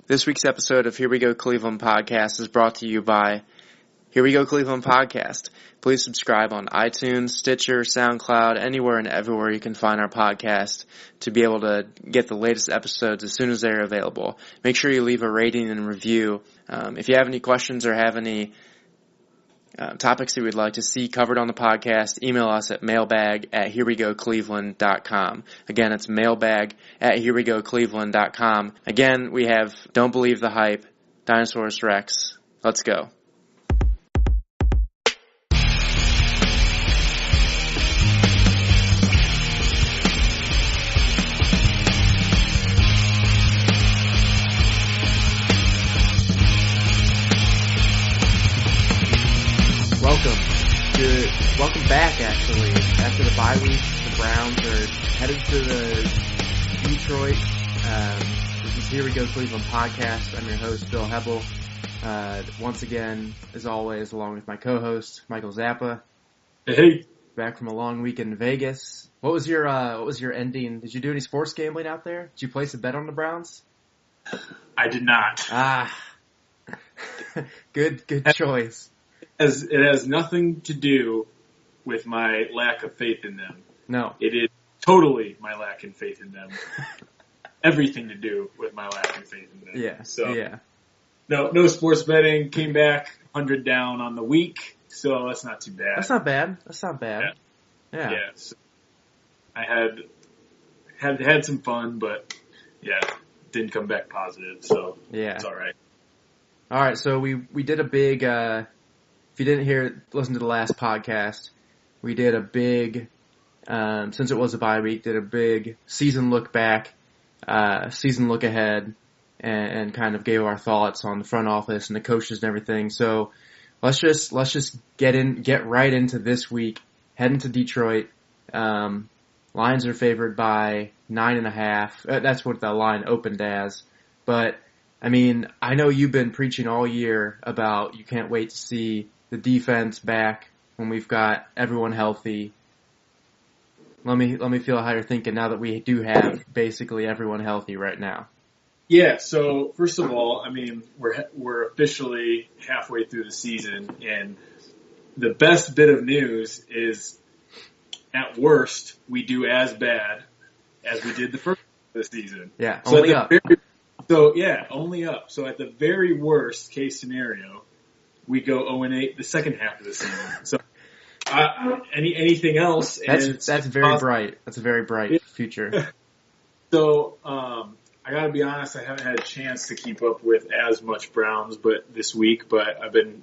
This week's episode of Here We Go Cleveland Podcast is brought to you by Here We Go Cleveland Podcast. Please subscribe on iTunes, Stitcher, SoundCloud, anywhere and everywhere you can find our podcast to be able to get the latest episodes as soon as they're available. Make sure you leave a rating and review. If you have any questions or have any topics that you would like to see covered on the podcast, email us at mailbag@herewegocleveland.com. Again, it's mailbag@herewegocleveland.com. Again, we have Don't Believe the Hype, Dinosaurus Rex. Let's go. Welcome back, actually. After the bye week, the Browns are headed to Detroit. This is Here We Go Cleveland Podcast. I'm your host, Bill Hebel. Once again, as always, along with my co-host, Michael Zappa. Hey. Back from a long week in Vegas. What was your ending? Did you do any sports gambling out there? Did you place a bet on the Browns? I did not. Good choice. It has nothing to do with my lack of faith in them. No. It is totally my lack of faith in them. Everything to do with my lack of faith in them. Yeah. So, yeah. No sports betting. Came back 100 down on the week, so that's not too bad. That's not bad. Yeah. So I had some fun, but yeah, didn't come back positive, so yeah. It's all right. All right, so we did a big, if you didn't listen to the last podcast, we did a big, since it was a bye week, did a big season look back, season look ahead, and kind of gave our thoughts on the front office and the coaches and everything. So let's just get right into this week, heading to Detroit. Lions are favored by 9.5. That's what the line opened as. But, I mean, I know you've been preaching all year about you can't wait to see the defense back when we've got everyone healthy. Let me feel how you're thinking now that we do have basically everyone healthy right now. Yeah, so first of all, I mean, we're officially halfway through the season, and the best bit of news is, at worst, we do as bad as we did the first of the season. Yeah, so only up. Only up. So at the very worst case scenario, we go 0-8 the second half of the season. So anything else? That's very bright. That's a very bright future. So I got to be honest, I haven't had a chance to keep up with as much Browns, this week. But I've been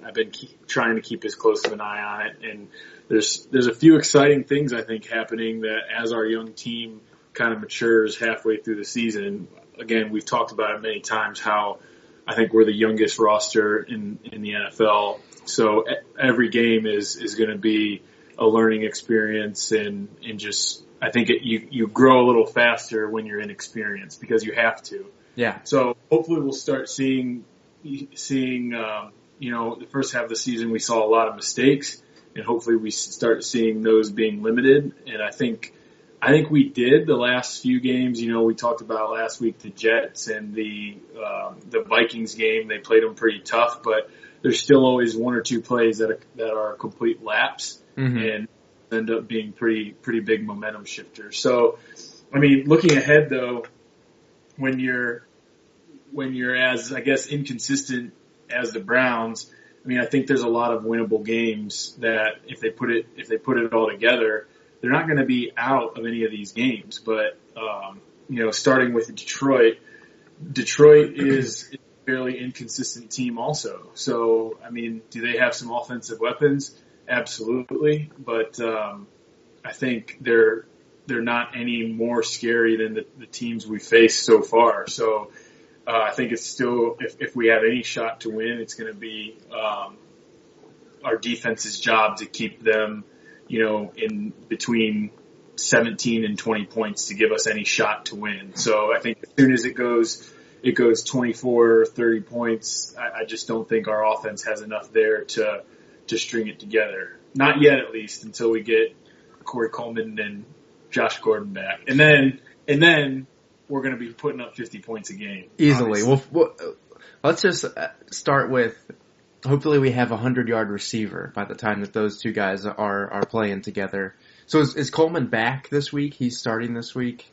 trying to keep as close of an eye on it, and there's a few exciting things I think happening that as our young team kind of matures halfway through the season. Again, we've talked about it many times how I think we're the youngest roster in the NFL. So every game is going to be a learning experience, and just I think you grow a little faster when you're inexperienced because you have to. Yeah. So hopefully we'll start seeing the first half of the season we saw a lot of mistakes, and hopefully we start seeing those being limited. And I think we did the last few games. We talked about last week the Jets and the Vikings game. They played them pretty tough, but there's still always one or two plays that are a complete lapse and end up being pretty big momentum shifters. So, I mean, looking ahead though, when you're as I guess inconsistent as the Browns, I mean, I think there's a lot of winnable games that if they put it all together, they're not going to be out of any of these games. But, starting with Detroit is a fairly inconsistent team also. So, I mean, do they have some offensive weapons? Absolutely. But I think they're not any more scary than the teams we faced so far. So I think it's still, if we have any shot to win, it's going to be our defense's job to keep them in between 17 and 20 points to give us any shot to win. So I think as soon as it goes 24 or 30 points, I just don't think our offense has enough there to string it together. Not yet, at least, until we get Corey Coleman and Josh Gordon back. And then we're going to be putting up 50 points a game. Easily. Well, let's just start with, hopefully we have a 100-yard receiver by the time that those two guys are playing together. So is Coleman back this week? He's starting this week?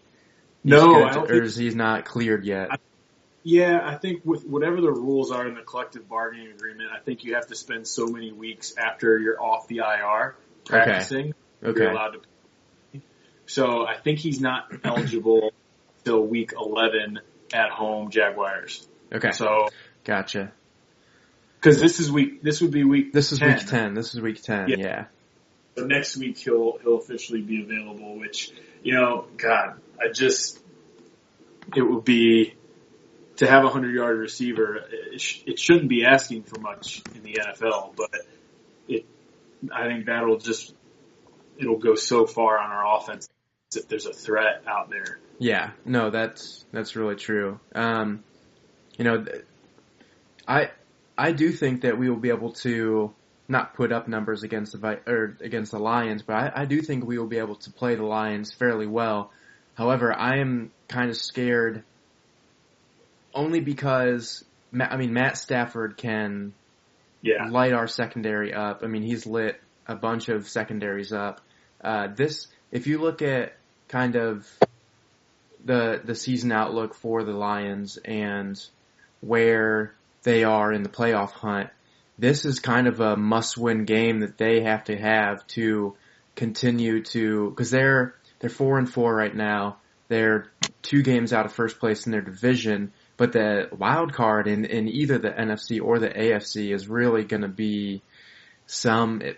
No, I don't think, or is he not cleared yet? I think with whatever the rules are in the collective bargaining agreement, I think you have to spend so many weeks after you're off the IR practicing. Okay. You're allowed to play. So I think he's not eligible till week 11 at home Jaguars. Okay. So gotcha. Because this is week 10. This is week 10. This is week 10. Yeah. So next week he'll officially be available, which, God, it would be, to have a 100-yard receiver, it shouldn't be asking for much in the NFL, but I think it'll go so far on our offense if there's a threat out there. Yeah, no, that's really true. I do think that we will be able to not put up numbers against the Lions, but I do think we will be able to play the Lions fairly well. However, I am kind of scared only because Matt Stafford can light our secondary up. I mean, he's lit a bunch of secondaries up. If you look at kind of the season outlook for the Lions and where they are in the playoff hunt, this is kind of a must-win game that they have to continue to, because they're 4-4 right now. They're 2 games out of first place in their division, but the wild card in either the NFC or the AFC is really going to be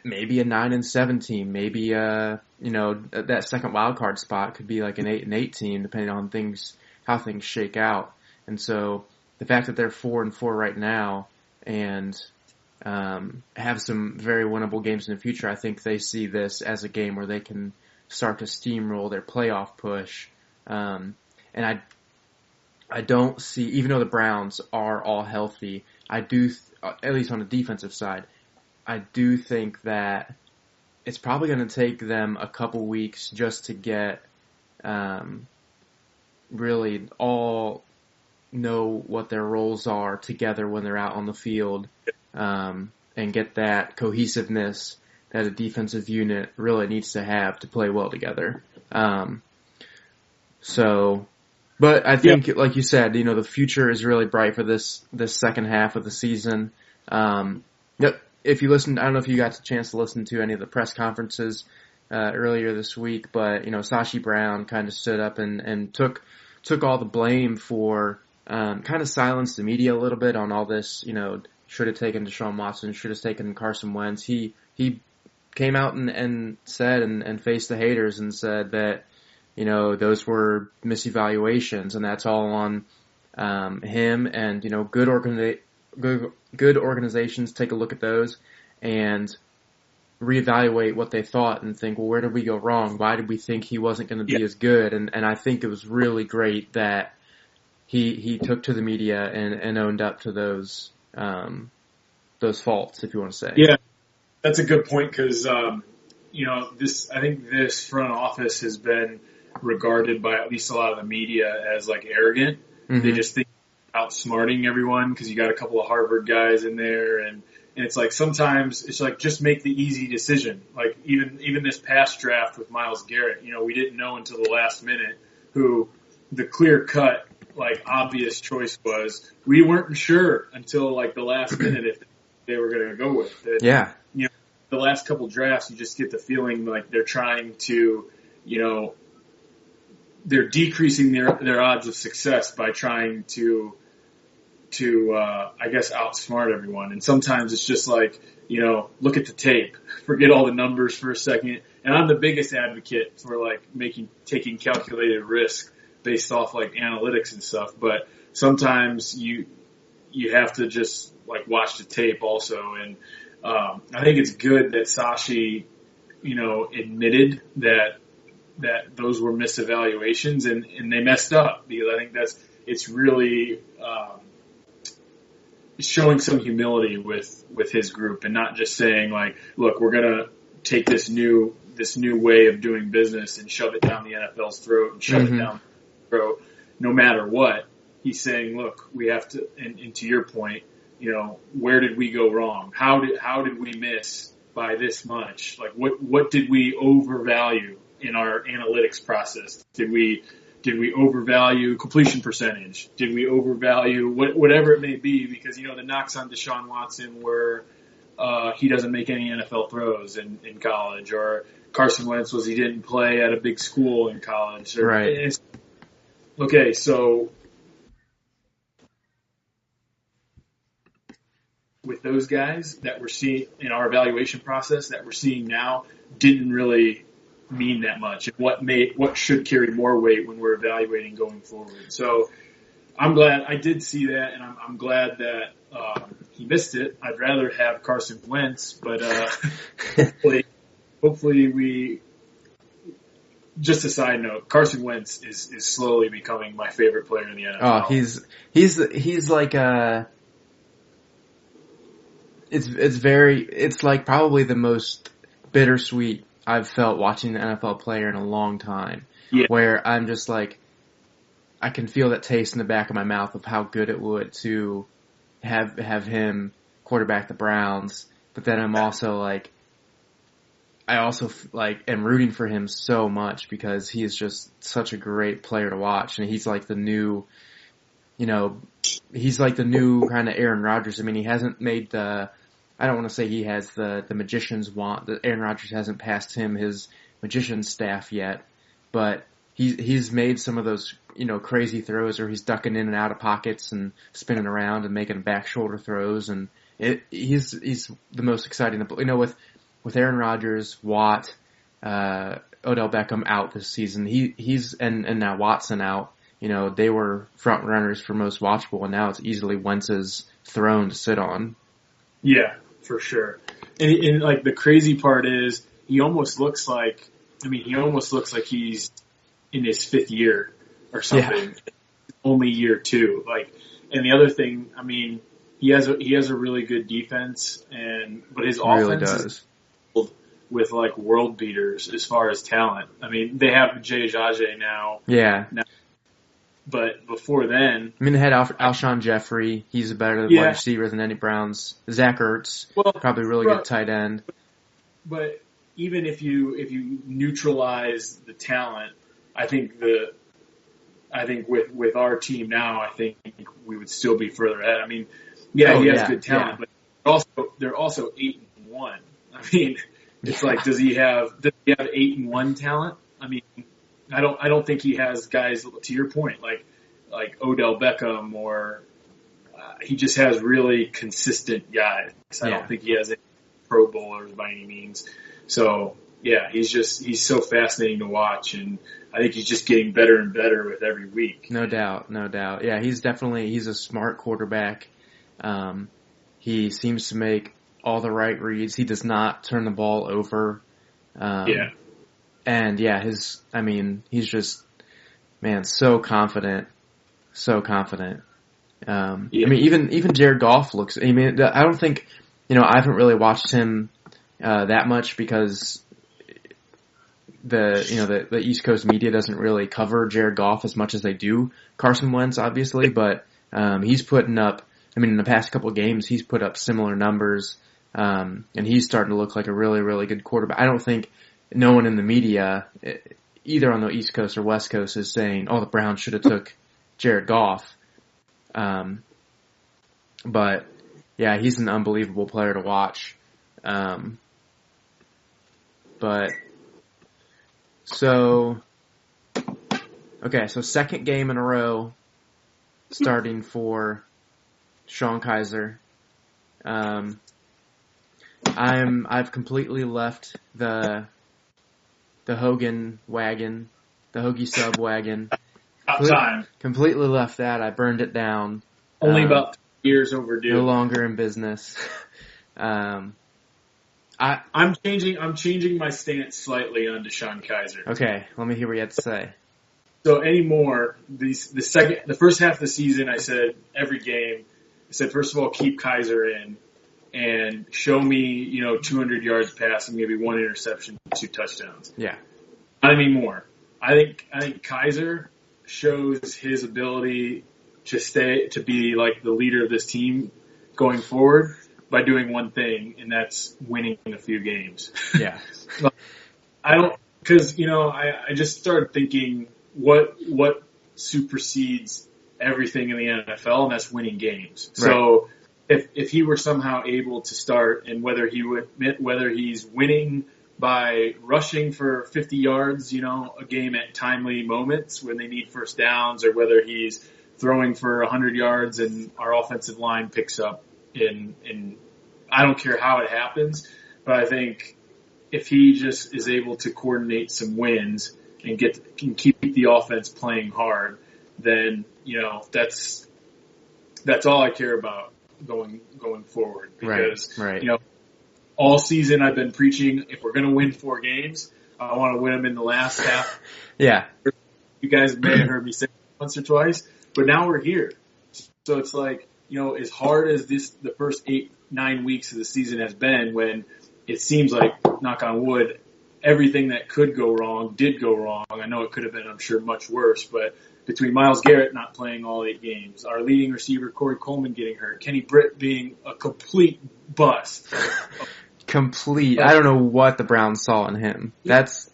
maybe a 9-7 team, maybe that second wild card spot could be like an 8-8 team, depending on how things shake out. And so the fact that they're 4-4 right now and have some very winnable games in the future, I think they see this as a game where they can start to steamroll their playoff push. And I don't see, even though the Browns are all healthy, I do, at least on the defensive side, I do think that it's probably going to take them a couple weeks just to get really all know what their roles are together when they're out on the field, and get that cohesiveness that a defensive unit really needs to have to play well together. But I think, like you said, the future is really bright for this second half of the season. If you listened, I don't know if you got a chance to listen to any of the press conferences earlier this week, but Sashi Brown kind of stood up and took all the blame for kind of silenced the media a little bit on all this. Should have taken Deshaun Watson, should have taken Carson Wentz. He came out and said and faced the haters and said that those were misevaluations, and that's all on him. And good organizations take a look at those and reevaluate what they thought and think, well, where did we go wrong? Why did we think he wasn't going to be as good? And I think it was really great that he took to the media and owned up to those faults, if you want to say. Yeah, that's a good point because I think this front office has been regarded by at least a lot of the media as like arrogant. Mm-hmm. They just think outsmarting everyone because you got a couple of Harvard guys in there, and it's like sometimes it's like just make the easy decision. Like even this past draft with Myles Garrett, we didn't know until the last minute who the clear cut like obvious choice was. We weren't sure until like the last minute if they were going to go with it. Yeah. The last couple drafts, you just get the feeling like they're trying to, they're decreasing their odds of success by trying to I guess outsmart everyone. And sometimes it's just like, look at the tape, forget all the numbers for a second. And I'm the biggest advocate for like taking calculated risk based off like analytics and stuff. But sometimes you have to just like watch the tape also. And I think it's good that Sashi, admitted that those were misevaluations and they messed up, because I think it's really showing some humility with his group and not just saying like, look, we're gonna take this new way of doing business and shove it down the NFL's throat and shove it down the throat. no matter what, he's saying, look, we have to, and to your point, where did we go wrong? How did we miss by this much? Like, what did we overvalue in our analytics process? Did we overvalue completion percentage? Did we overvalue whatever it may be? Because, the knocks on Deshaun Watson were he doesn't make any NFL throws in college, or Carson Wentz was he didn't play at a big school in college. Right. Okay, so with those guys that we're seeing in our evaluation process that we're seeing now didn't really mean that much. And what should carry more weight when we're evaluating going forward. So I'm glad I did see that, and I'm glad that he missed it. I'd rather have Carson Wentz, but hopefully we. Just a side note, Carson Wentz is slowly becoming my favorite player in the NFL. Oh, he's like it's like probably the most bittersweet I've felt watching an NFL player in a long time. Yeah. Where I'm just like, I can feel that taste in the back of my mouth of how good it would to have him quarterback the Browns. But then I'm also like, am rooting for him so much because he is just such a great player to watch, and he's like the new, he's like the new kind of Aaron Rodgers. I mean, he hasn't made I don't want to say he has the magician's wand. Aaron Rodgers hasn't passed him his magician's staff yet, but he's made some of those, crazy throws where he's ducking in and out of pockets and spinning around and making back shoulder throws, and he's the most exciting. With Aaron Rodgers, Watt, Odell Beckham out this season, he's and now Watson out. They were front runners for most watchable, and now it's easily Wentz's throne to sit on. Yeah, for sure. And like the crazy part is, he almost looks like he's in his fifth year or something. Yeah. Only year two. And the other thing, he has a really good defense, but his offense really does. With world beaters as far as talent. They have Jay Ajayi now. Yeah. But before then, they had Alshon Jeffrey. He's a better wide receiver than any Browns. Zach Ertz, probably a really good tight end. But even if you neutralize the talent, I think with our team now, I think we would still be further ahead. He has good talent, but they're also 8-1. It's like, does he have 8-1 talent? I don't think he has guys, to your point, like Odell Beckham, or he just has really consistent guys. I don't think he has any Pro Bowlers by any means. So yeah, he's so fascinating to watch, and I think he's just getting better and better with every week. No doubt. Yeah, he's a smart quarterback. He seems to make all the right reads. He does not turn the ball over. And he's just, so confident. Even Jared Goff looks, I don't think, I haven't really watched him, that much because the East Coast media doesn't really cover Jared Goff as much as they do Carson Wentz, obviously, but, he's putting up, in the past couple of games, he's put up similar numbers, and he's starting to look like a really, really good quarterback. I don't think no one in the media, either on the East Coast or West Coast, is saying, the Browns should have took Jared Goff. But yeah, he's an unbelievable player to watch. So second game in a row starting for Sean Kizer. I've completely left the Hogan wagon, the Hoagie sub wagon. Completely left that. I burned it down. Only about 3 years overdue. No longer in business. I'm changing my stance slightly on Deshaun Kizer. Okay, let me hear what you have to say. So anymore, the first half of the season, I said every game, I said, first of all, keep Kizer in and show me, 200 yards passing, maybe one interception, 2 touchdowns. Yeah. Not anymore. I think Kizer shows his ability to be like the leader of this team going forward by doing one thing, and that's winning a few games. Yeah. Because I just started thinking what supersedes everything in the NFL, and that's winning games. Right. So if he were somehow able to start, and whether he's winning by rushing for 50 yards, a game at timely moments when they need first downs, or whether he's throwing for 100 yards and our offensive line picks up in I don't care how it happens, but I think if he just is able to coordinate some wins and can keep the offense playing hard, then that's all I care about going forward. Because right. All season I've been preaching, if we're going to win 4 games, I want to win them in the last half. Yeah. You guys may have heard me say it once or twice, but now we're here. So it's like, as hard as the first 8-9 weeks of the season has been, when it seems like, knock on wood, everything that could go wrong did go wrong. I know it could have been, I'm sure, much worse, but between Myles Garrett not playing all 8 games, our leading receiver Corey Coleman getting hurt, Kenny Britt being a complete bust. I don't know what the Browns saw in him. That's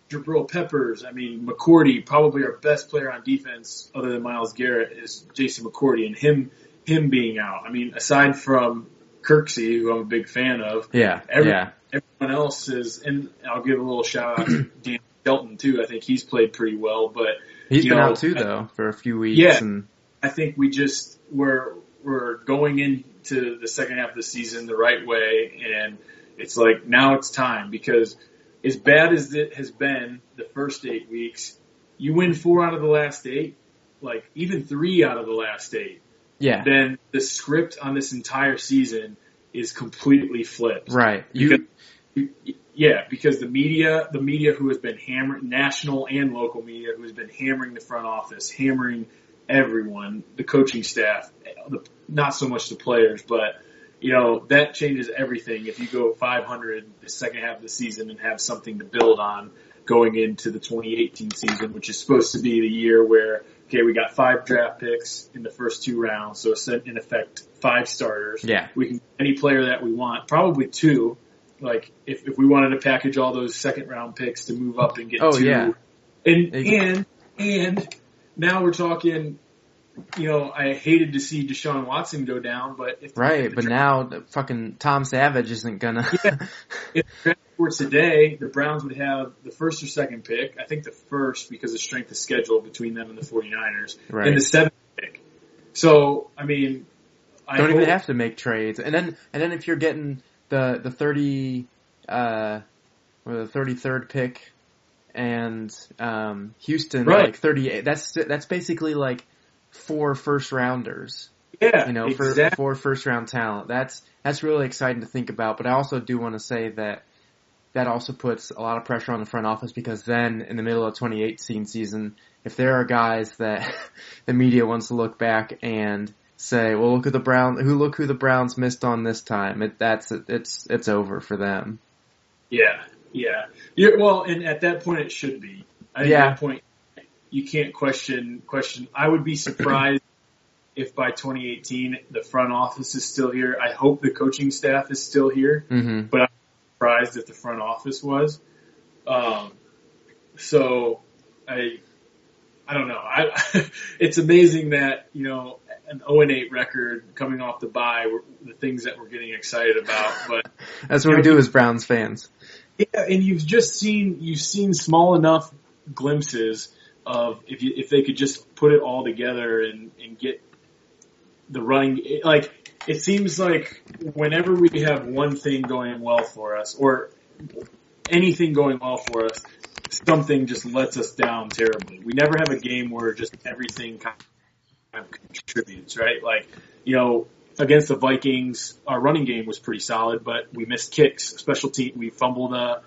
Jabril Peppers. I mean, McCourty, probably our best player on defense other than Myles Garrett, is Jason McCourty, and him being out. I mean, aside from Kirksey, who I'm a big fan of, everyone else is, and I'll give a little shout out to Dan Shelton too. I think he's played pretty well, but he's been out too though for a few weeks. Yeah, and I think we're going into the second half of the season the right way, and it's like now it's time, because as bad as it has been the first 8 weeks, you win 4 out of the last 8, like even 3 out of the last 8. Yeah. Then the script on this entire season is completely flipped. Right. Because the media who has been hammering, national and local media, who has been hammering the front office, hammering everyone, the coaching staff, not so much the players, but that changes everything if you go 500 the second half of the season and have something to build on going into the 2018 season, which is supposed to be the year where, we got 5 draft picks in the first 2 rounds, so in effect 5 starters. Yeah. We can get any player that we want, probably 2. Like if we wanted to package all those second round picks to move up and get 2. Yeah. And now we're talking, I hated to see Deshaun Watson go down, but but now the fucking Tom Savage isn't gonna. If the draft were today, the Browns would have the first or second pick. I think the first, because of strength of schedule between them and the 49ers, and the 7th pick. So I mean, don't even have to make trades, and then if you're getting the 30 or the 33rd pick and Houston like 38, that's basically like 4 first rounders. Yeah, for 4 first round talent. That's really exciting to think about. But I also do want to say that also puts a lot of pressure on the front office, because then in the middle of 2018 season, if there are guys that the media wants to look back and say, well, look who the Browns missed on this time, it's over for them. Yeah. Well, and at that point it should be. At that point, you can't question. I would be surprised if by 2018 the front office is still here. I hope the coaching staff is still here, but I'm surprised if the front office was. So I don't know. It's amazing that an 0-8 record coming off the bye were the things that we're getting excited about. But that's what we do as Browns fans. Yeah, and you've seen small enough glimpses of if they could just put it all together and get the running. Like, it seems like whenever we have one thing going well for us, or anything going well for us, something just lets us down terribly. We never have a game where just everything kind of contributes, right? Like, against the Vikings, our running game was pretty solid, but we missed kicks. Special team, we fumbled a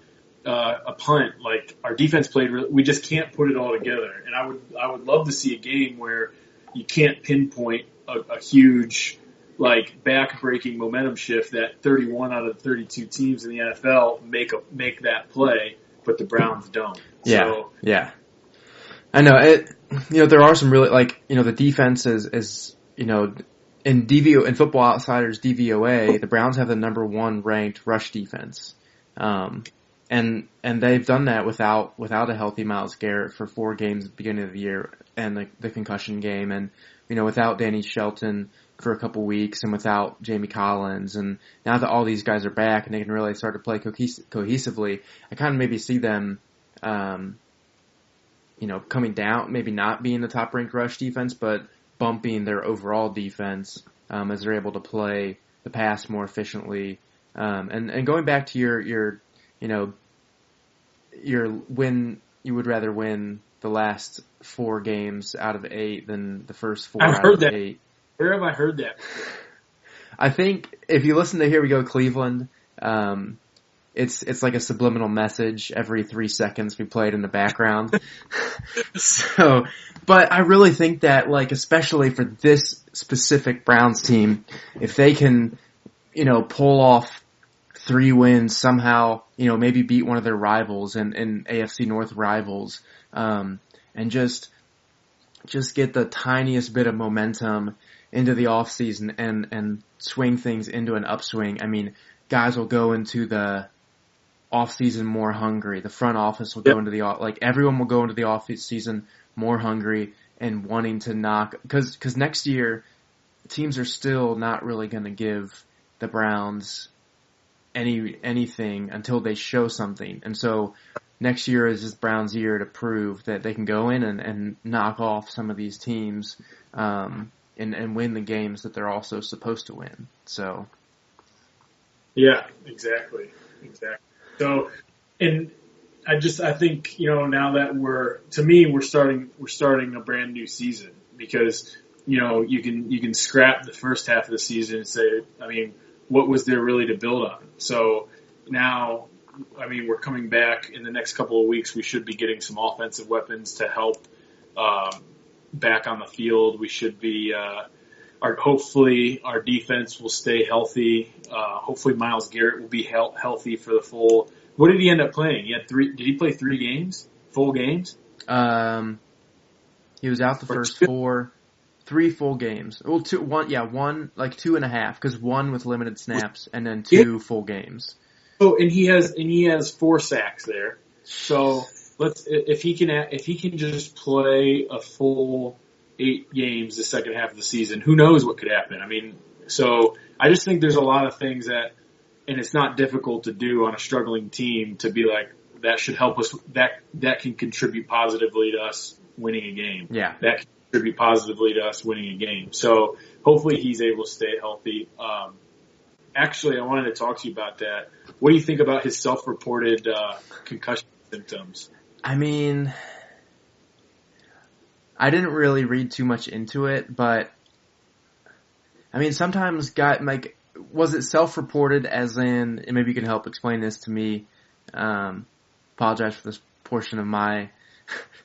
punt. Like, our defense played. We just can't put it all together. And I would love to see a game where you can't pinpoint a huge, like, back-breaking momentum shift that 31 out of the 32 teams in the NFL make that play, but the Browns don't. Yeah, So, yeah. I know. there are some really, the defense is in Football Outsiders DVOA, the Browns have the number 1 ranked rush defense. And they've done that without a healthy Myles Garrett for 4 games at the beginning of the year and the concussion game, and without Danny Shelton for a couple weeks, and without Jamie Collins, and now that all these guys are back and they can really start to play cohesively, I kind of maybe see them coming down, maybe not being the top ranked rush defense, but bumping their overall defense as they're able to play the pass more efficiently. And going back to your win, you would rather win the last 4 games out of 8 than the first 4 out of 8. Where have I heard that before? I think if you listen to Here We Go Cleveland, it's like a subliminal message every 3 seconds we play it in the background. But I really think that, especially for this specific Browns team, if they can, pull off 3 wins somehow, maybe beat one of their rivals and AFC North rivals, and just get the tiniest bit of momentum into the offseason and swing things into an upswing. I mean, guys will go into the offseason more hungry. The front office will go into everyone will go into the offseason more hungry and wanting to knock, because next year teams are still not really going to give the Browns anything until they show something. And so next year is just Browns' year to prove that they can go in and knock off some of these teams, and win the games that they're also supposed to win. So. Yeah, exactly. So, and I think, now that we're starting a brand new season, because, you can scrap the first half of the season and say, what was there really to build on? So now, we're coming back in the next couple of weeks. We should be getting some offensive weapons to help back on the field. We should be hopefully our defense will stay healthy. Hopefully Myles Garrett will be healthy for the full. What did he end up playing? He had 3. Did he play 3 games? Full games? He was out the first 4. 3 full games. Well, 1, like 2.5, because 1 with limited snaps and then 2 full games. Oh, and he has 4 sacks there. So if he can just play a full 8 games the second half of the season, who knows what could happen? So I just think there's a lot of things that, and it's not difficult to do on a struggling team to be like, that should help us, that can contribute positively to us winning a game. Yeah. That can contribute positively to us winning a game. So hopefully he's able to stay healthy. Actually, I wanted to talk to you about that. What do you think about his self-reported concussion symptoms? I didn't really read too much into it, but sometimes was it self-reported as in, and maybe you can help explain this to me. Apologize for this portion of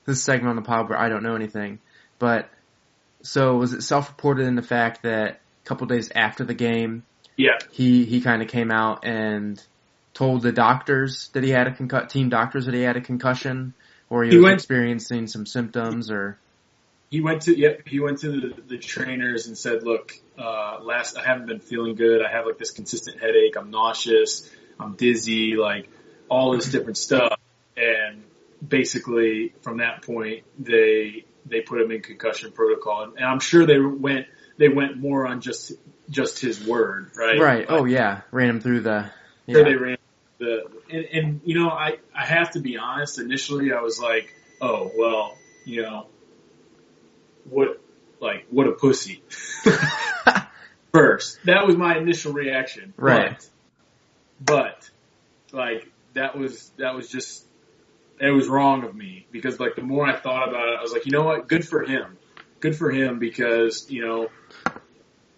this segment on the pod where I don't know anything. But, so was it self-reported in the fact that a couple days after the game, yeah, he kind of came out and told the doctors that he had team doctors that he had a concussion, or he was experiencing some symptoms, or? He went to the trainers and said, look, I haven't been feeling good. I have this consistent headache. I'm nauseous. I'm dizzy, all this different stuff. And basically from that point, they put him in concussion protocol. And I'm sure they went more on just his word, right? Right. But, ran him through the, yeah. Sure, they ran I have to be honest. Initially I was like, oh, well, what a pussy. First, that was my initial reaction. Right. But that was just, it was wrong of me, because the more I thought about it, I was like, you know what? Good for him. Good for him, because,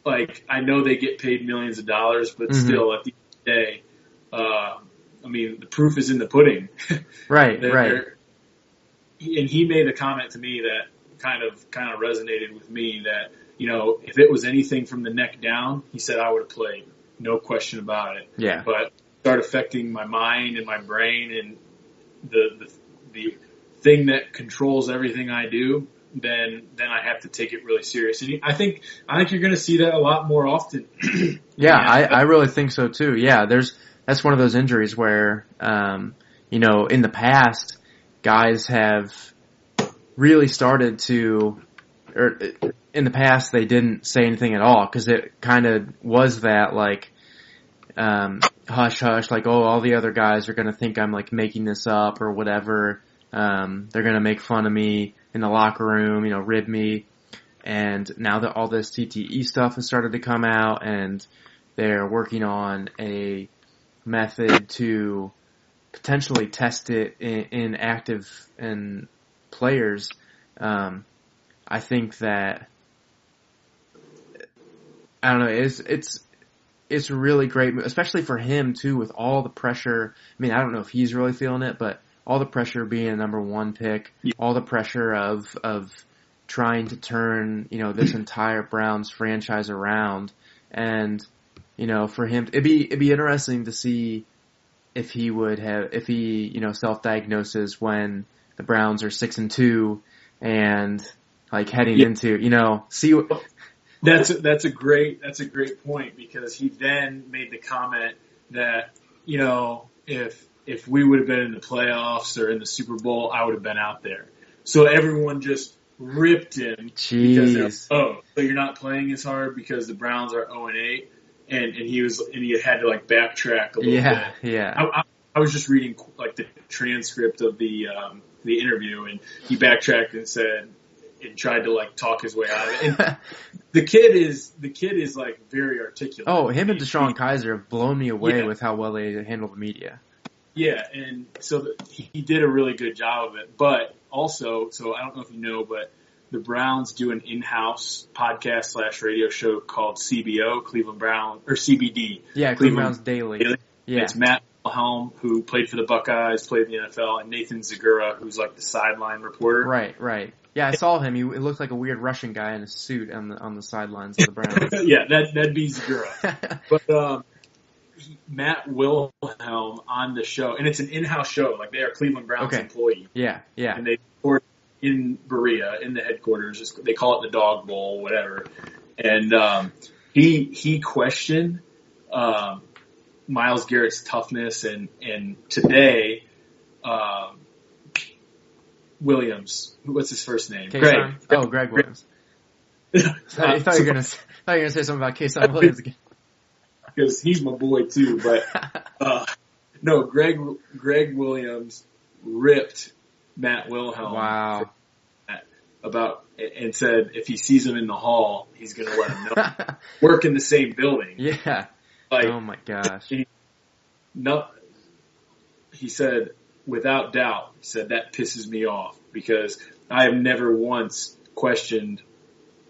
I know they get paid millions of dollars, but mm-hmm. still at the end of the day, the proof is in the pudding. Right, right. And he made a comment to me that kind of resonated with me, that, if it was anything from the neck down, he said I would have played. No question about it. Yeah. But it started affecting my mind and my brain, and the thing that controls everything I do then I have to take it really serious. And I think you're going to see that a lot more often. Yeah, I really think so too. Yeah, that's one of those injuries where, in the past, guys have really started to, or in the past they didn't say anything at all because it kind of was that like, hush hush, like, oh, all the other guys are going to think I'm like making this up or whatever. They're going to make fun of me in the locker room, rib me. And now that all this CTE stuff has started to come out and they're working on a method to potentially test it in active and players, I think that, I don't know, it's really great, especially for him too, with all the pressure. I mean, I don't know if he's really feeling it, but all the pressure being a number one pick, all the pressure of trying to turn, this entire Browns franchise around. And, for him, it'd be interesting to see if he self-diagnoses when the Browns are 6-2 and like heading into, see what. That's a great point, because he then made the comment that, if we would have been in the playoffs or in the Super Bowl, I would have been out there. So everyone just ripped him. Jeez. Because so you're not playing as hard because the Browns are 0-8, and he had to like backtrack a little bit. Yeah. I was just reading like the transcript of the interview, and he backtracked and said and tried to like talk his way out of it. And the kid is like very articulate. Oh, him and Deshaun Kizer have blown me away with how well they handle the media. Yeah, and so he did a really good job of it. But also, so I don't know if you know, but the Browns do an in-house podcast / radio show called CBO, Cleveland Brown, or CBD. Yeah, Cleveland Browns Daily. Yeah. It's Matt Wilhelm, who played for the Buckeyes, played in the NFL, and Nathan Zagura, who's like the sideline reporter. Right. Yeah, I saw him. He looked like a weird Russian guy in a suit on the sidelines of the Browns. Yeah, that'd be Zagura. But Matt Wilhelm on the show, and it's an in-house show. Like, they are Cleveland Browns employees. Yeah. And they record in Berea, in the headquarters. They call it the Dog Bowl, whatever. And he questioned Myles Garrett's toughness, and today Williams, what's his first name? Greg. Oh, Greg Williams. I thought you were gonna say something about Kason Williams again. Because he's my boy too, but no, Greg Williams ripped Matt Wilhelm. Wow. And said if he sees him in the hall, he's going to let him know. Work in the same building. Yeah. Like, oh my gosh. He said, without doubt, he said, that pisses me off because I have never once questioned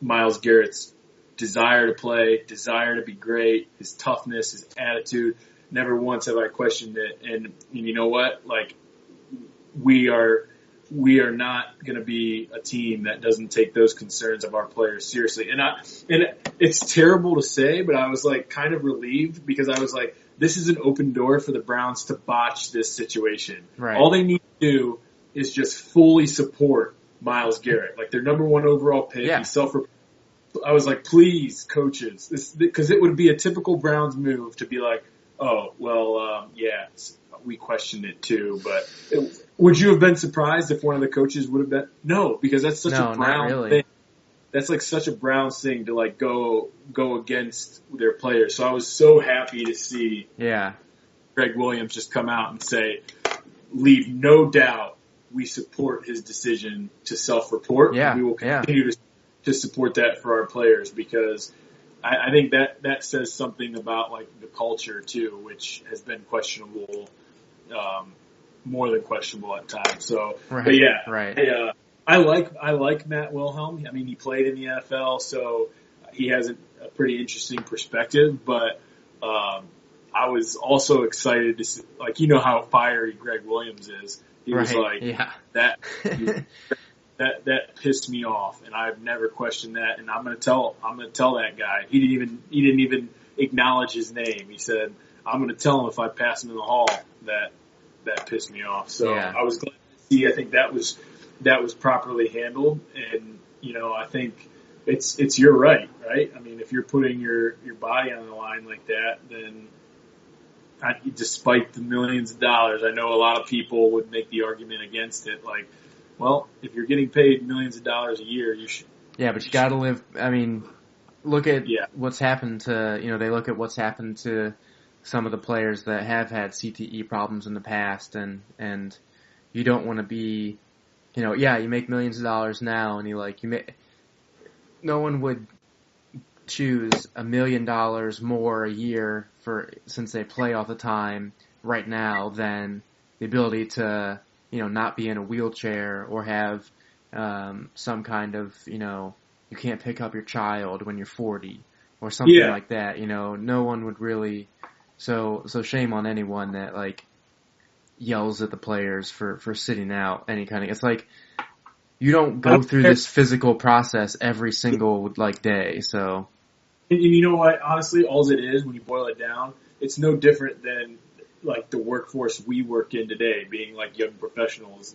Myles Garrett's desire to play, desire to be great, his toughness, his attitude. Never once have I questioned it. And you know what? Like, we are not going to be a team that doesn't take those concerns of our players seriously. And it's terrible to say, but I was like kind of relieved because I was like, this is an open door for the Browns to botch this situation. Right. All they need to do is just fully support Myles Garrett, like their number one overall pick. Yeah. I was like, please, coaches, because it would be a typical Browns move to be like, oh, well, we questioned it too, but would you have been surprised if one of the coaches would have been? No, because that's such a Brown thing. That's like such a Browns thing to like go against their players. So I was so happy to see Greg Williams just come out and say, leave no doubt we support his decision to self-report. Yeah. And we will continue to support that for our players because I think that says something about like the culture too, which has been questionable, more than questionable at times. So, right, but yeah, right. I like Matt Wilhelm. I mean, he played in the NFL, so he has a pretty interesting perspective. But I was also excited to see, like, you know how fiery Greg Williams is. He was like that. That pissed me off, and I've never questioned that. And I'm gonna tell that guy. He didn't even acknowledge his name. He said, "I'm gonna tell him if I pass him in the hall that pissed me off." So I was glad to see. I think that was that was properly handled. And, I think you're right? I mean, if you're putting your body on the line like that, then despite the millions of dollars, I know a lot of people would make the argument against it. Like, well, if you're getting paid millions of dollars a year, you should. Yeah, but you got to live. I mean, look at Yeah. what's happened to, they look at what's happened to some of the players that have had CTE problems in the past, and you don't want to be, you make millions of dollars now, and no one would choose $1 million more a year since they play all the time right now than the ability to, not be in a wheelchair or have some kind of, you can't pick up your child when you're 40 or something like that. No one would really. So shame on anyone that yells at the players for sitting out any kind of. It's like you don't go through this physical process every single day. So. And you know what? Honestly, all it is when you boil it down, it's no different than the workforce we work in today, being young professionals.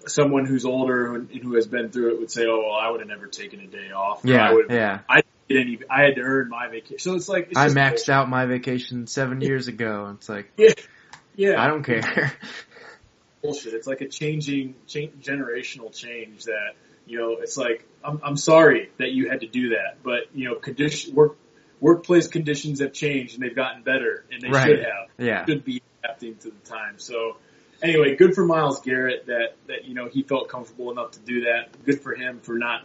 Someone who's older and who has been through it would say, "Oh, well, I would have never taken a day off." Yeah, I had to earn my vacation. So it's I maxed out my vacation 7 years ago. It's yeah, I don't care. Bullshit. It's a generational change that it's I'm sorry that you had to do that, but workplace conditions have changed and they've gotten better, and they should have. Yeah, should be adapting to the time. So. Anyway, good for Myles Garrett that he felt comfortable enough to do that. Good for him for not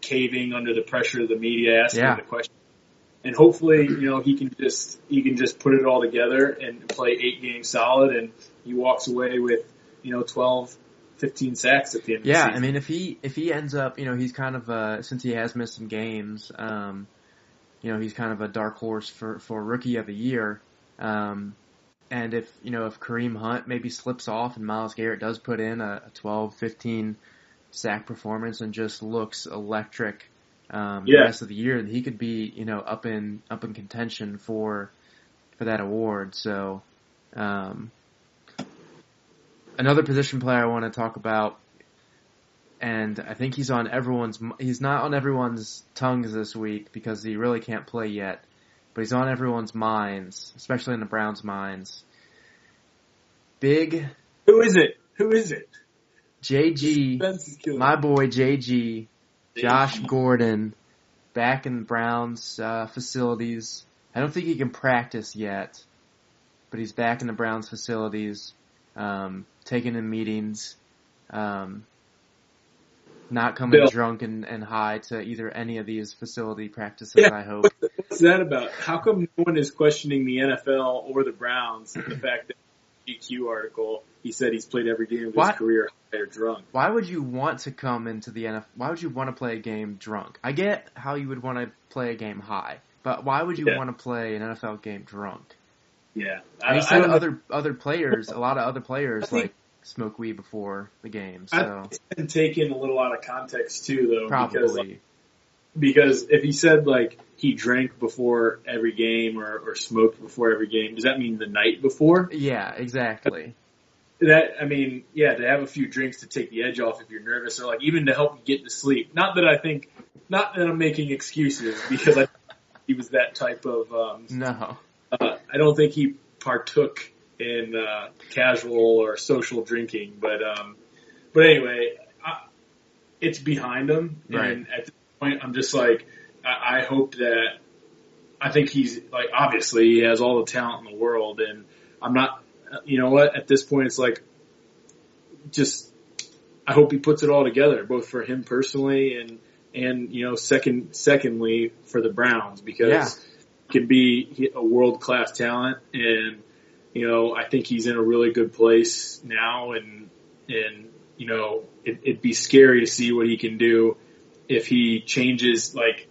caving under the pressure of the media asking the question. And hopefully, he can just put it all together and play 8 games solid, and he walks away with 12, 15 sacks at the end of the season. Yeah, I mean, if he ends up, he's kind of since he has missed some games, he's kind of a dark horse for Rookie of the Year. And if Kareem Hunt maybe slips off and Myles Garrett does put in a 12, 15 sack performance and just looks electric the rest of the year, he could be up in contention for that award. So another position player I want to talk about, and I think he's not on everyone's tongues this week because he really can't play yet. But he's on everyone's minds, especially in the Browns' minds. Who is it? JG, my boy JG, Josh Gordon, back in the Browns' facilities. I don't think he can practice yet, but he's back in the Browns' facilities, taking in meetings, not coming drunk and high to either any of these facility practices, I hope. What's that about? How come no one is questioning the NFL or the Browns? The fact that in the GQ article, he said he's played every game of his career high or drunk. Why would you want to come into the NFL? Why would you want to play a game drunk? I get how you would want to play a game high, but why would you want to play an NFL game drunk? Yeah. And he said other players, a lot of other players smoke weed before the game. So. I think it's been taken a little out of context too, though. Probably. Because if he said he drank before every game or smoked before every game, does that mean the night before? Yeah, exactly. To have a few drinks to take the edge off if you're nervous, or even to help you get to sleep. Not that I'm making excuses, because I think he was that type of. No. I don't think he partook in casual or social drinking, but anyway, it's behind him, right. And at this point, I'm just I hope that. I think he's obviously he has all the talent in the world, and I'm not. You know what? At this point, it's just I hope he puts it all together, both for him personally and secondly for the Browns, because he can be a world class talent, and I think he's in a really good place now, and it'd be scary to see what he can do if he changes that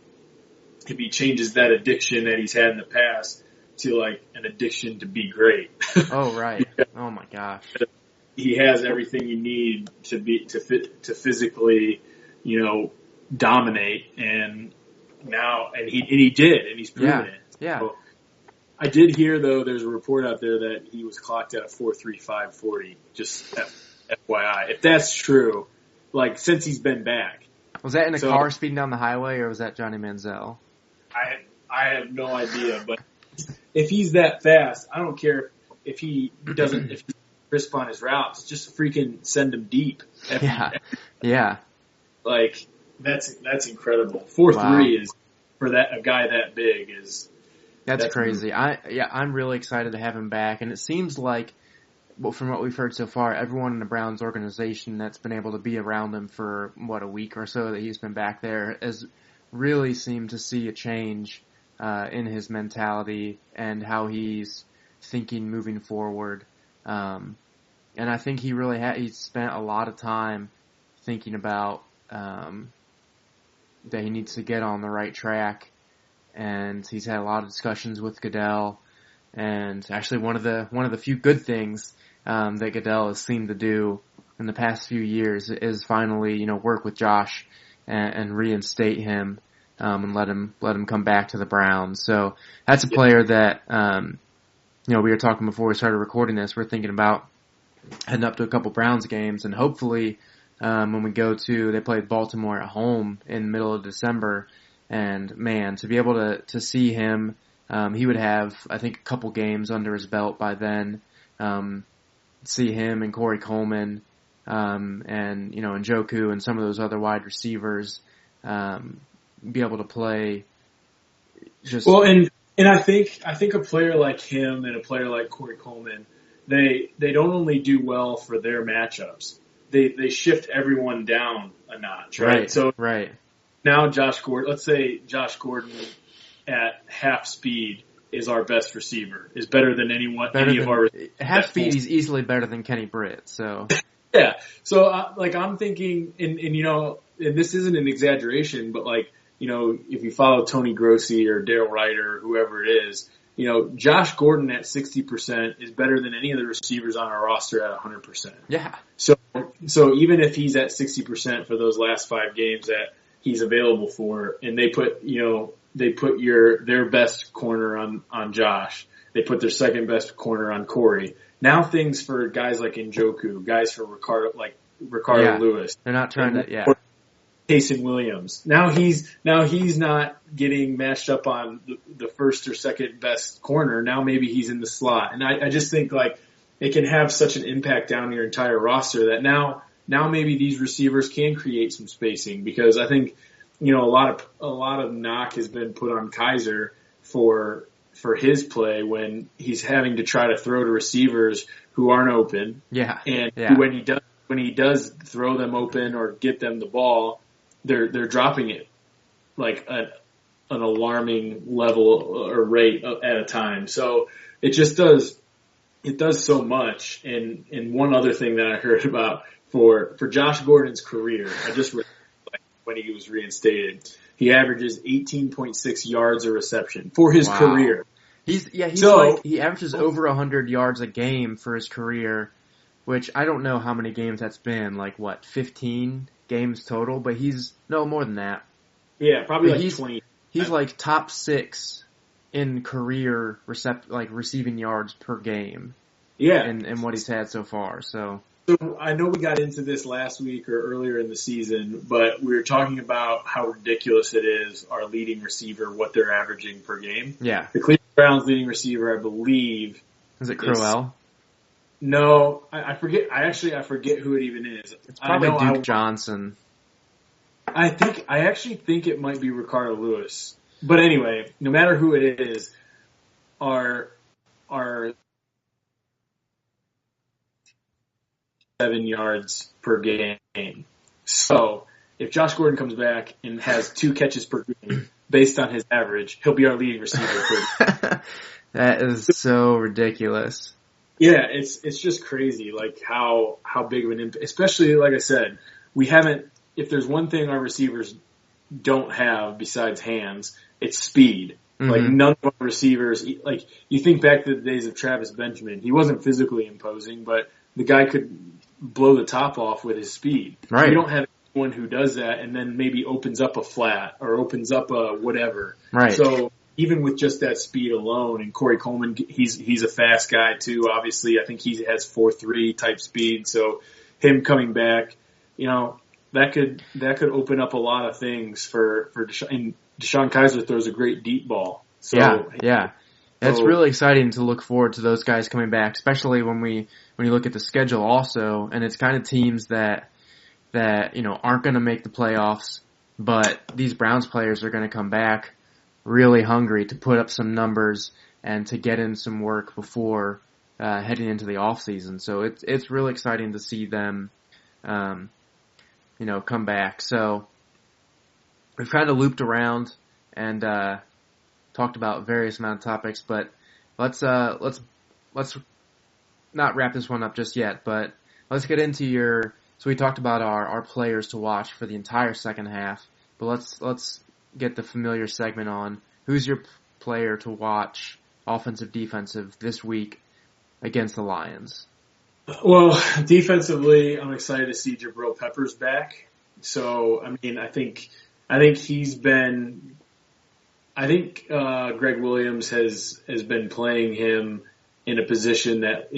addiction that he's had in the past to an addiction to be great. Oh, right. Oh my gosh. He has everything you need to physically, dominate, and he did, and he's proven it. Yeah. So, I did hear though there's a report out there that he was clocked at a 4.35 40. Just FYI, if that's true, like since he's been back. Was that in a car speeding down the highway, or was that Johnny Manziel? I have no idea, but if he's that fast, I don't care if he crisp on his routes, just freaking send him deep. Yeah. Like that's incredible. 4.3 is for a guy that big is. That's crazy. I'm really excited to have him back, and it seems like, well, from what we've heard so far, everyone in the Browns organization that's been able to be around him for a week or so that he's been back there has really seemed to see a change in his mentality and how he's thinking moving forward. And I think he really he's spent a lot of time thinking about that he needs to get on the right track. And he's had a lot of discussions with Goodell, and actually one of the few good things that Goodell has seemed to do in the past few years is finally work with Josh and reinstate him and let him come back to the Browns. So that's a player that we were talking before we started recording this. We're thinking about heading up to a couple Browns games, and hopefully when we they play Baltimore at home in the middle of December. And man, to be able to see him, he would have, I think, a couple games under his belt by then. See him and Corey Coleman, and Njoku and some of those other wide receivers, be able to play. And I think a player like him and a player like Corey Coleman, they don't only do well for their matchups. They shift everyone down a notch, right? Right. Now let's say Josh Gordon at half speed is our best receiver, is better than any of our receivers. Half speed, he's easily better than Kenny Britt, so. Yeah. So, I'm thinking, and this isn't an exaggeration, but if you follow Tony Grossi or Darryl Wright or whoever it is, Josh Gordon at 60% is better than any of the receivers on our roster at 100%. Yeah. So even if he's at 60% for those last 5 games that he's available for, and they put their best corner on Josh. They put their second best corner on Corey. Now things for guys like Njoku, guys for Ricardo Lewis. They're not trying to, Taysom Williams. Now he's not getting matched up on the first or second best corner. Now maybe he's in the slot. And I just think it can have such an impact down your entire roster that now maybe these receivers can create some spacing, because I think, a lot of knock has been put on Kizer for his play when he's having to try to throw to receivers who aren't open. Yeah. And when he does throw them open or get them the ball, they're dropping it like an alarming level or rate at a time. So it just does so much. And one other thing that I heard about for Josh Gordon's career, I just read when he was reinstated, he averages 18.6 yards a reception for his career. He averages over 100 yards a game for his career, which I don't know how many games that's been, 15 games total, but no more than that. Yeah, probably 20. He's top 6 in career receiving yards per game. Yeah. And what he's had so far, So I know we got into this last week or earlier in the season, but we were talking about how ridiculous it is, our leading receiver, what they're averaging per game. Yeah. The Cleveland Browns leading receiver, I believe. Is it Crowell? No, I forget. I forget who it even is. It's probably Duke Johnson. I actually think it might be Ricardo Lewis. But anyway, no matter who it is, our 7 yards per game. So if Josh Gordon comes back and has 2 catches per game, based on his average, he'll be our leading receiver. That is so ridiculous. Yeah, it's just crazy, how big of an impact. Especially, like I said, we haven't. If there's one thing our receivers don't have besides hands, it's speed. Mm-hmm. None of our receivers. You think back to the days of Travis Benjamin, he wasn't physically imposing, but the guy could blow the top off with his speed. Right. We don't have anyone who does that and then maybe opens up a flat or opens up a whatever. Right. So even with just that speed alone, and Corey Coleman, he's a fast guy too. Obviously, I think he has 4.3 type speed. So him coming back, that could open up a lot of things for Deshaun. And Deshaun Kizer throws a great deep ball. So, yeah. It's really exciting to look forward to those guys coming back, especially when you look at the schedule also, and it's kind of teams that aren't going to make the playoffs, but these Browns players are going to come back really hungry to put up some numbers and to get in some work before heading into the off season. So it's really exciting to see them come back. So we've kind of looped around and talked about various amount of topics, but let's not wrap this one up just yet, but let's get into so we talked about our players to watch for the entire second half, but let's get the familiar segment on. Who's your player to watch, offensive, defensive, this week against the Lions? Well, defensively, I'm excited to see Jabril Peppers back. So, I mean, I think he's been. I think Greg Williams has been playing him in a position that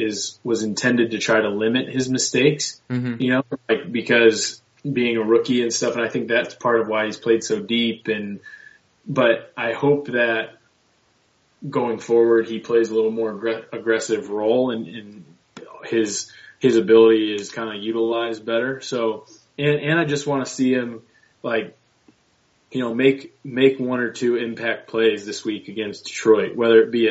was intended to try to limit his mistakes. Mm-hmm. Because being a rookie and stuff, and I think that's part of why he's played so deep. But I hope that going forward he plays a little more aggressive role and his ability is kind of utilized better. So, and I just want to see him make one or two impact plays this week against Detroit, whether it be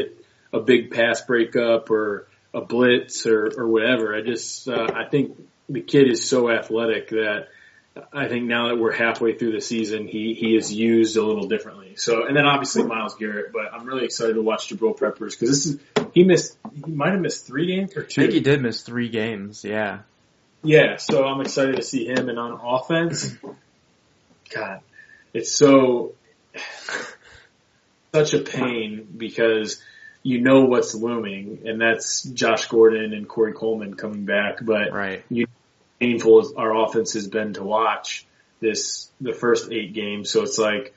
a big pass breakup or a blitz or whatever. I think the kid is so athletic that I think now that we're halfway through the season, he is used a little differently. So, and then obviously Myles Garrett, but I'm really excited to watch Jabril Peppers because he might have missed 3 games or 2. I think he did miss 3 games. Yeah. Yeah. So I'm excited to see him. And on offense, God, it's such a pain because what's looming, and that's Josh Gordon and Corey Coleman coming back. But right. Painful as our offense has been to watch the first 8 games. So it's like,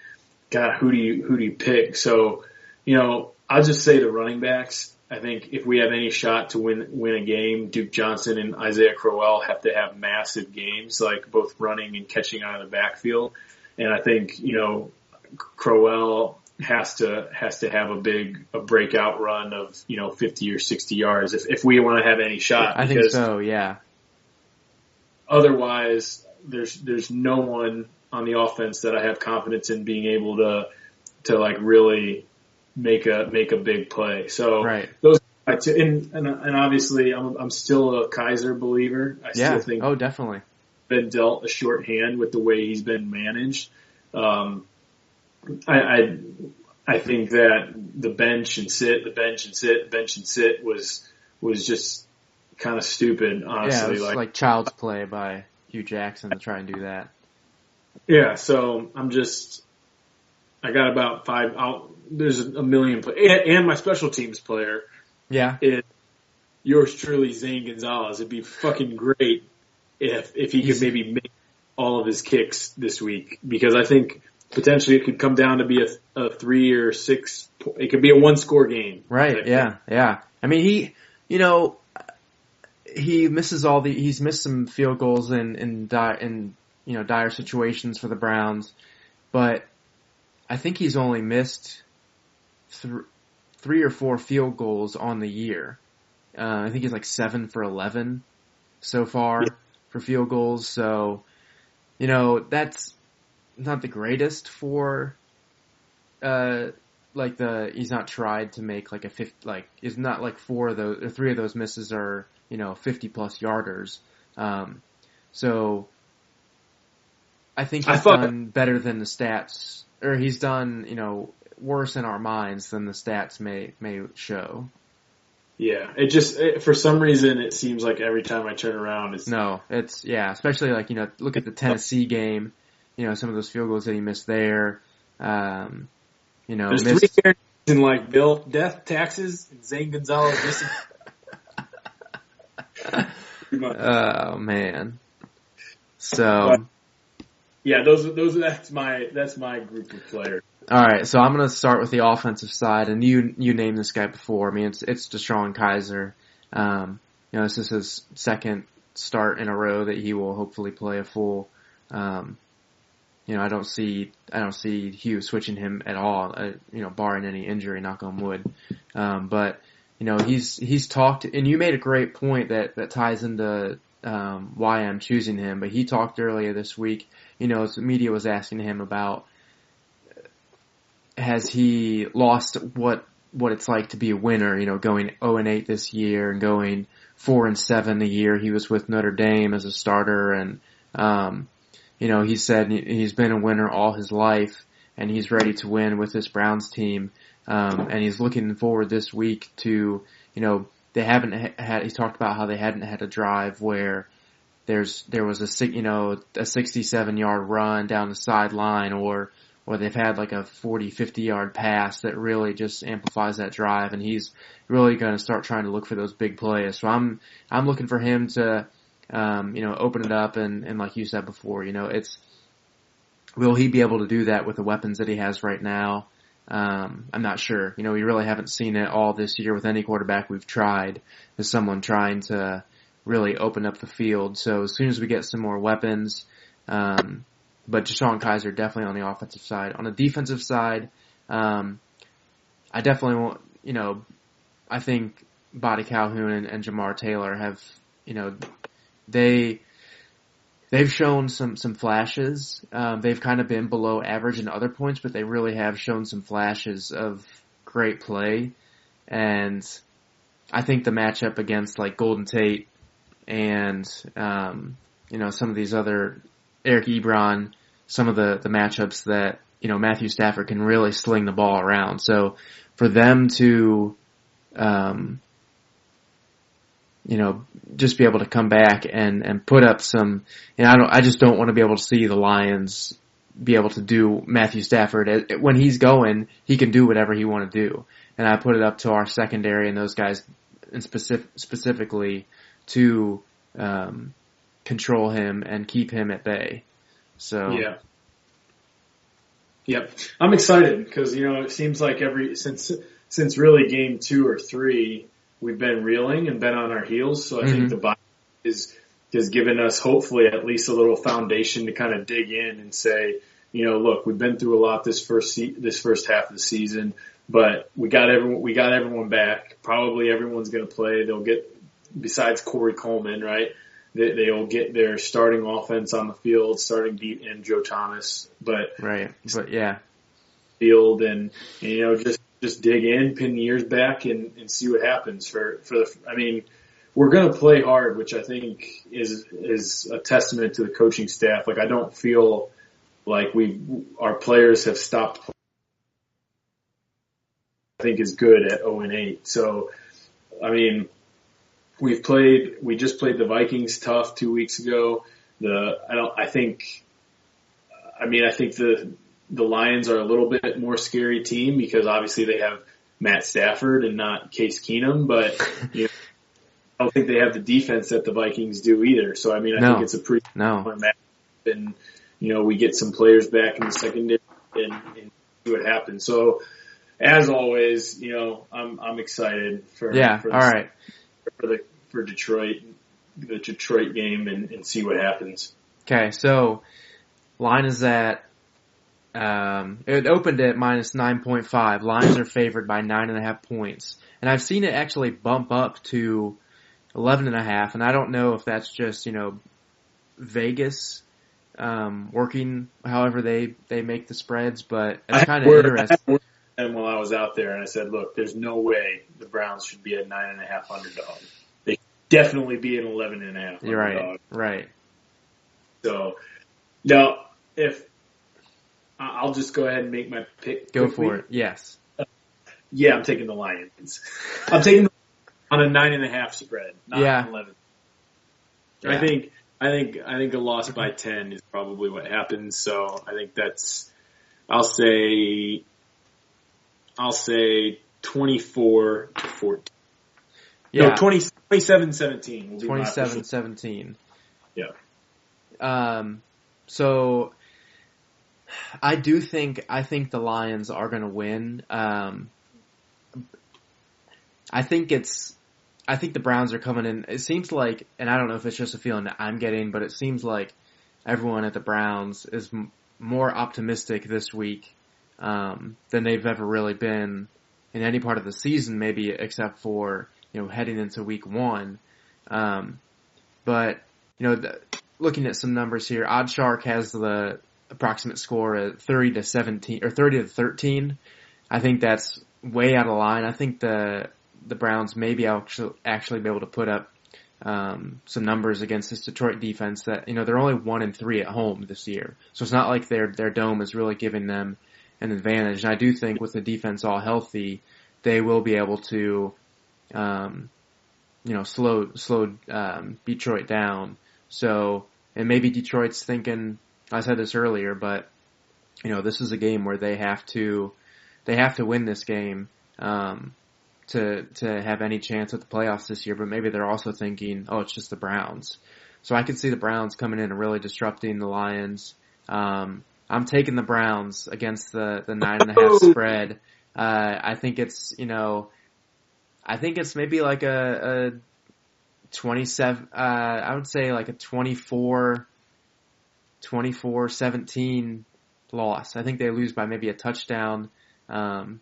God, who do you pick? So, I'll just say the running backs. I think if we have any shot to win a game, Duke Johnson and Isaiah Crowell have to have massive games, like both running and catching out of the backfield. And I think, Crowell has to have a breakout run of, 50 or 60 yards if we want to have any shot. I think so, yeah. Otherwise, there's no one on the offense that I have confidence in being able to really make a big play. So right. Those and obviously I'm still a Kizer believer. I still think definitely been dealt a short hand with the way he's been managed. I think that the bench and sit was just kind of stupid, honestly. Yeah, it was like child's play by Hugh Jackson to try and do that. Yeah, so I got about 5 out. There's a million and my special teams player. Yeah. Is yours truly, Zane Gonzalez. It'd be fucking great if he could maybe make all of his kicks this week, because I think potentially it could come down to be a 3 or 6. It could be a 1-score game. Right. Yeah. I mean, he's missed some field goals in dire situations for the Browns, but I think he's only missed 3 or 4 field goals on the year. I think he's like 7 for 11 so far for field goals. So, that's not the greatest for, he's not tried to make like a 50, it's not like 4 of those, or 3 of those misses are, 50 plus yarders. So I think he's done better than the stats, or he's done, worse in our minds than the stats may show. Yeah, for some reason it seems like every time I turn around especially look at the Tennessee game, some of those field goals that he missed there. There's 3 characters in Bill, death, taxes, and Zane Gonzalez missing. Oh man. So that's my group of players. All right, so I'm going to start with the offensive side, and you named this guy before. I mean, it's Deshaun Kizer. This is his second start in a row that he will hopefully play a full. I don't see Hugh switching him at all. Barring any injury, knock on wood. But he's talked, and you made a great point that ties into why I'm choosing him. But he talked earlier this week. The media was asking him about has he lost what it's like to be a winner. Going 0-8 this year and going 4-7 the year he was with Notre Dame as a starter, and he said he's been a winner all his life, and he's ready to win with this Browns team. And he's looking forward this week to, they haven't had, he talked about how they hadn't had a drive where there was a 67-yard run down the sideline, or they've had like a 40, 50-yard pass that really just amplifies that drive, and he's really going to start trying to look for those big plays. So I'm looking for him to, open it up, and like you said before, will he be able to do that with the weapons that he has right now? I'm not sure. We really haven't seen it all this year with any quarterback we've tried, is someone trying to really open up the field. So as soon as we get some more weapons, but Deshaun Kizer definitely on the offensive side. On the defensive side, I definitely want, I think Buddy Calhoun and Jamar Taylor have, they've shown some flashes. They've kind of been below average in other points, but they really have shown some flashes of great play. And I think the matchup against like Golden Tate and, some of these other, Eric Ebron, some of the matchups that, Matthew Stafford can really sling the ball around. So for them to, just be able to come back and put up some, I just don't want to be able to see the Lions be able to do Matthew Stafford. When he's going, he can do whatever he want to do. And I put it up to our secondary and those guys and specifically to, control him and keep him at bay. So. Yeah. Yep. I'm excited because, it seems like since really game 2 or 3, we've been reeling and been on our heels. So I think the bye has given us hopefully at least a little foundation to kind of dig in and say, look, we've been through a lot this first half of the season, but we got everyone back. Probably everyone's going to play. They'll get, besides Corey Coleman, right? They'll get their starting offense on the field, starting deep in Joe Thomas, but yeah, field and just dig in, pin the ears back, and see what happens. We're going to play hard, which I think is a testament to the coaching staff. Like I don't feel like our players have stopped playing. I think is good at 0-8. So, we just played the Vikings tough 2 weeks ago. I think the Lions are a little bit more scary team because obviously they have Matt Stafford and not Case Keenum, but I don't think they have the defense that the Vikings do either. So I think it's a pretty similar match, and we get some players back in the secondary and see what happens. So as always, I'm excited for Detroit, the Detroit game, and see what happens. Okay, so line is at it opened at minus 9.5. Lions are favored by 9.5 points, and I've seen it actually bump up to 11.5. And I don't know if that's just Vegas working however they make the spreads, but it's kind of interesting. And while I was out there, and I said, look, there's no way the Browns should be a 9.5 underdog. They should definitely be an 11.5 You're underdog. Right. So now, if I'll just go ahead and make my pick. Go for it. Yes. Yeah, I'm taking the Lions. I'm taking them on a 9.5 spread, not 11. Yeah. I think a loss by 10 is probably what happens. So I think I'll say 24-14. Yeah. No, 27-17. 27-17. Yeah. So I think the Lions are going to win. I think it's I think the Browns are coming in. It seems like, and I don't know if it's just a feeling that I'm getting, but it seems like everyone at the Browns is more optimistic this week than they've ever really been in any part of the season, maybe except for heading into week 1. But looking at some numbers here, OddsShark has the approximate score at 30-17 or 30-13. I think that's way out of line. I think the Browns maybe actually be able to put up some numbers against this Detroit defense that they're only 1-3 at home this year, so it's not like their dome is really giving them an advantage. And I do think with the defense all healthy, they will be able to slow Detroit down. So, and maybe Detroit's thinking, I said this earlier, but this is a game where they have to win this game to have any chance at the playoffs this year. But maybe they're also thinking, oh, it's just the Browns. So I could see the Browns coming in and really disrupting the Lions. I'm taking the Browns against the 9.5 spread. I think it's maybe like a 27. I would say like a 24-17 loss. I think they lose by maybe a touchdown. And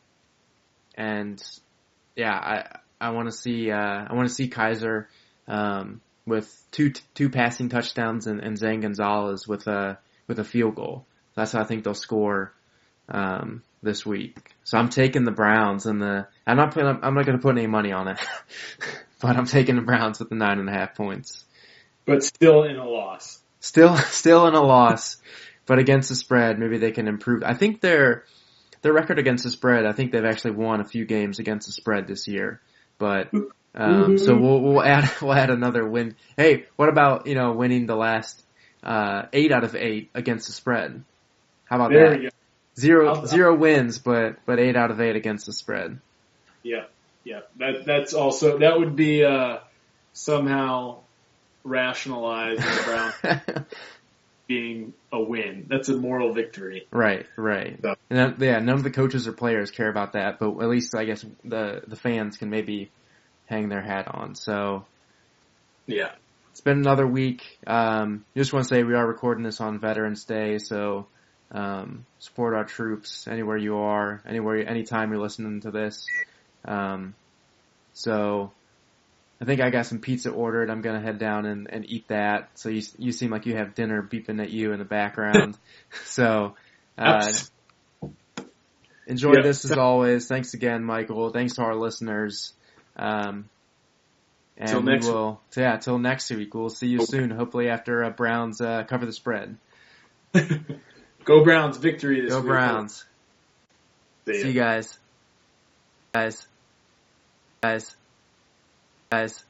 yeah, I want to see Kizer with two passing touchdowns and Zane Gonzalez with a field goal. That's how I think they'll score this week. So I'm taking the Browns, and I'm not going to put any money on it, but I'm taking the Browns with the 9.5 points. But still in a loss. Still in a loss, but against the spread, maybe they can improve. I think their record against the spread, I think they've actually won a few games against the spread this year. But so we'll add another win. Hey, what about winning the last 8 out of 8 against the spread? How about there that? We go. Zero wins, but 8 out of 8 against the spread. Yeah. That's also, that would be somehow rationalized in the Browns being a win. That's a moral victory. Right. So. And none of the coaches or players care about that, but at least I guess the fans can maybe hang their hat on. So yeah, it's been another week. Just want to say we are recording this on Veterans Day, so support our troops anywhere you are, anytime you're listening to this. So I think I got some pizza ordered. I'm gonna head down and eat that. So you seem like you have dinner beeping at you in the background. So enjoy this as always. Thanks again, Michael. Thanks to our listeners. And till next till next week. We'll see you soon. Hopefully after Browns cover the spread. Go Browns! Victory this week. Go Browns! See you guys. Guys. Guys.